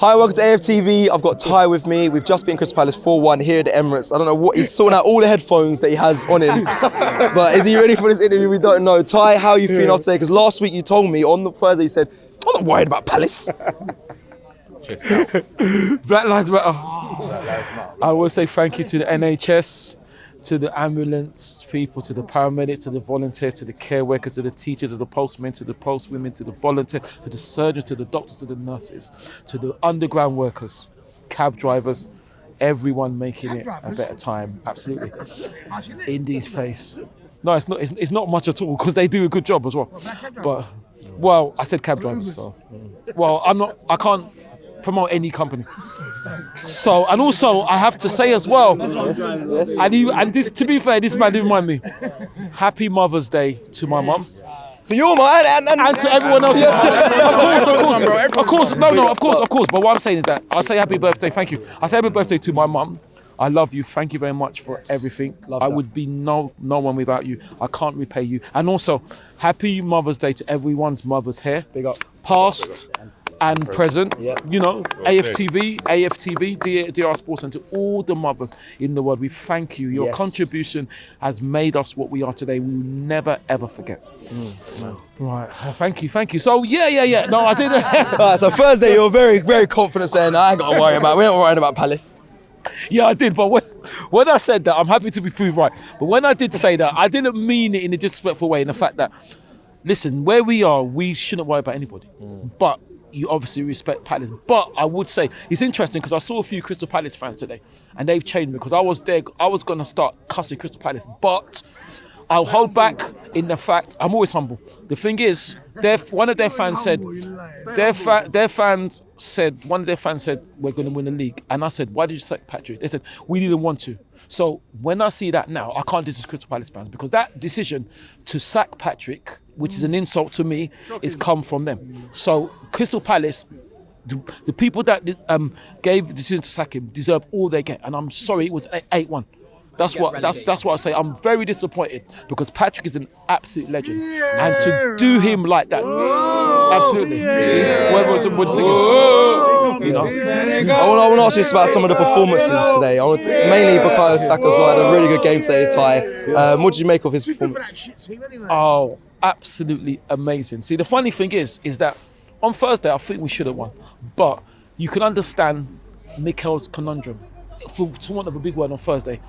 Hi, welcome to AFTV. I've got Ty with me. We've just been Crystal Palace 4-1 here at the Emirates. I don't know what, he's sorting out all the headphones that he has on him. But is he ready for this interview? We don't know. Ty, how are you feeling after today? Because last week you told me on the Thursday, you said, I'm not worried about Palace. Black Lives Matter. I will say thank you to the NHS, to the ambulance people, to the paramedics, to the volunteers, to the care workers, to the teachers, to the postmen, to the postwomen, to the volunteers, to the surgeons, to the doctors, to the nurses, to the underground workers, cab drivers, everyone making it a better time, absolutely, in these places. No, it's not much at all, because they do a good job as well. But, well, I said cab drivers, so. Well, I can't promote any company. So, and also I have to say as well, and this, to be fair, this man didn't remind me. Happy Mother's Day to my mum. To your man and to everyone else. Of course. But what I'm saying is that I'll say happy birthday, thank you. I say happy birthday to my mum. I love you. Thank you very much for everything. I would be no one without you. I can't repay you. And also, happy Mother's Day to everyone's mothers here. Big up. Past and present, you know, AFTV, DR Sports, and to all the mothers in the world, we thank you. Your contribution has made us what we are today. We will never, ever forget. Right, thank you. So, yeah. No, I didn't. All right, so Thursday, you were very, very confident saying, I ain't got to worry about it. We're not worried about Palace. Yeah, I did, but when I said that, I'm happy to be proved right. But when I did say that, I didn't mean it in a disrespectful way, in the fact that, listen, where we are, we shouldn't worry about anybody. But you obviously respect Palace. But I would say, it's interesting because I saw a few Crystal Palace fans today and they've changed me because I was going to start cussing Crystal Palace. But I'll hold back in the fact, I'm always humble. The thing is, one of their fans said, one of their fans said, we're going to win the league. And I said, why did you sack Patrick? They said, we didn't want to. So when I see that now, I can't diss Crystal Palace fans because that decision to sack Patrick, which is an insult to me, is come from them. So Crystal Palace, the people that gave the decision to sack him deserve all they get. And I'm sorry, it was 8-1. That's what I say. I'm very disappointed because Patrick is an absolute legend, and to do him like that, absolutely. You see, whoever was singing, you know. I want to ask you about some of the performances today. Mainly Bukayo Saka as well, had a really good game today, Ty. What did you make of his performance? Oh, absolutely amazing. See, the funny thing is that on Thursday I think we should have won, but you can understand Mikel's conundrum. For want of a big word on Thursday.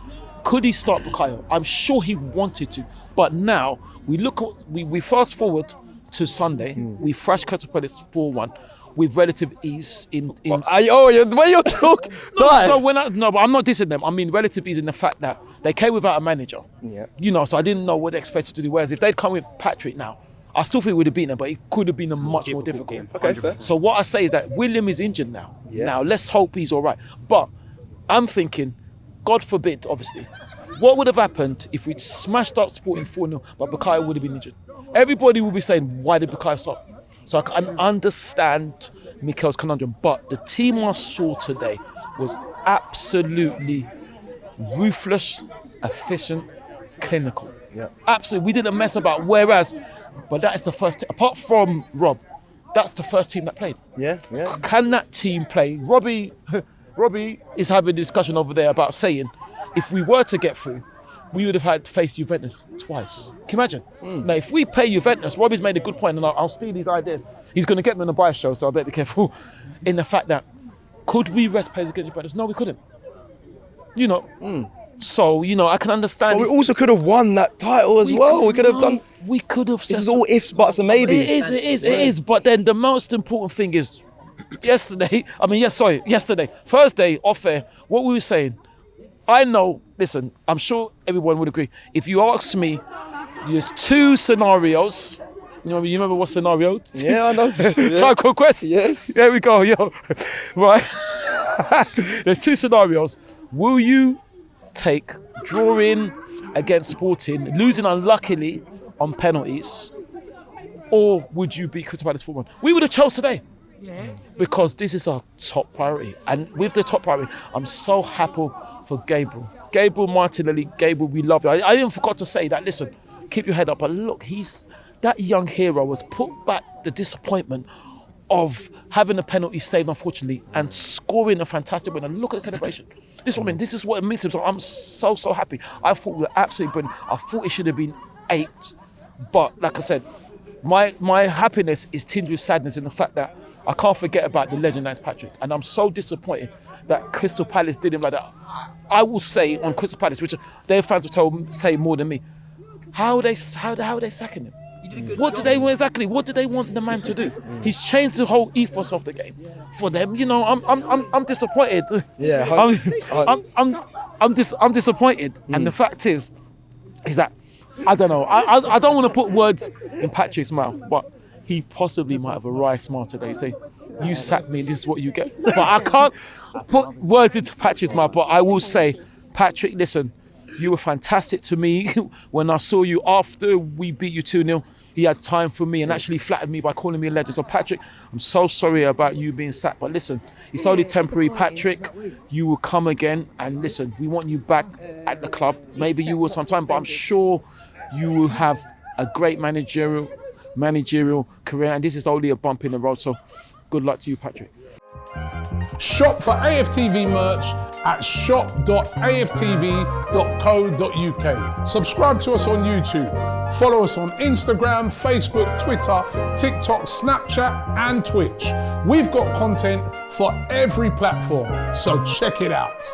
Could he start Bukayo? I'm sure he wanted to, but now we fast forward to Sunday. We thrashed Crystal Palace 4-1 with relative ease. The way you're talking. But I'm not dissing them. I mean relative ease in the fact that they came without a manager. Yeah. You know, so I didn't know what they expected to do. Whereas if they'd come with Patrick now, I still think we would have beaten them, but it could have been a much more difficult game. Okay, fair. So what I say is that William is injured now. Yeah. Now let's hope he's all right. But I'm thinking, God forbid, obviously, what would have happened if we'd smashed up Sporting 4-0, but Bukayo would have been injured? Everybody will be saying, why did Bukayo stop? So I can understand Mikel's conundrum, but the team I saw today was absolutely ruthless, efficient, clinical. Yeah. Absolutely, we didn't mess about. Whereas, but that is the first team, apart from Rob, that's the first team that played. Yeah. Can that team play? Robbie is having a discussion over there about saying, if we were to get through, we would have had to face Juventus twice. Can you imagine? Now, if we play Juventus, Robbie's made a good point, and I'll steal these ideas. He's going to get me on the bias show, so I better be careful. In the fact that, could we rest players against Juventus? No, we couldn't. You know. So, you know, I can understand. But we also could have won that title as well. We could have done. We could have. This is all ifs, buts, and maybes. It is. But then the most important thing is, yesterday, Thursday, off air, what we were saying, I know, listen, I'm sure everyone would agree. If you ask me, there's two scenarios. You remember what scenario? Yeah, I know. Trial Quest? Yes. There we go, yo. Right. There's two scenarios. Will you take drawing against Sporting, losing unluckily on penalties, or would you beat Crystal Palace 4-1? We would have chose today. Yeah. Because this is our top priority. And with the top priority, I'm so happy for Gabriel Martinelli. Gabriel, we love you. I even forgot to say that, listen, keep your head up. But look, that young hero has put back the disappointment of having a penalty saved, unfortunately, and scoring a fantastic win. And look at the celebration. This woman, this is what it means to him. So I'm so happy. I thought we were absolutely brilliant. I thought it should have been 8. But like I said, my happiness is tinged with sadness in the fact that I can't forget about the legend that's Patrick. And I'm so disappointed that Crystal Palace did him like that. I will say on Crystal Palace, which their fans will say more than me, how are they sacking him? What do they want exactly? What do they want the man to do? He's changed the whole ethos of the game for them. You know, I'm disappointed. Yeah, I'm disappointed. And the fact is that I don't know. I don't want to put words in Patrick's mouth, but he possibly might have a wry smile today. Say, you sacked me, this is what you get. But I can't put words into Patrick's mouth. But I will say, Patrick, listen, you were fantastic to me when I saw you after we beat you 2-0. He had time for me and actually flattered me by calling me a legend. So Patrick, I'm so sorry about you being sacked. But listen, it's only temporary, Patrick. You will come again. And listen, we want you back at the club. Maybe you will sometime, but I'm sure you will have a great managerial career. And this is only a bump in the road. So good luck to you, Patrick. Shop for AFTV merch at shop.aftv.co.uk. Subscribe to us on YouTube. Follow us on Instagram, Facebook, Twitter, TikTok, Snapchat, and Twitch. We've got content for every platform, so check it out.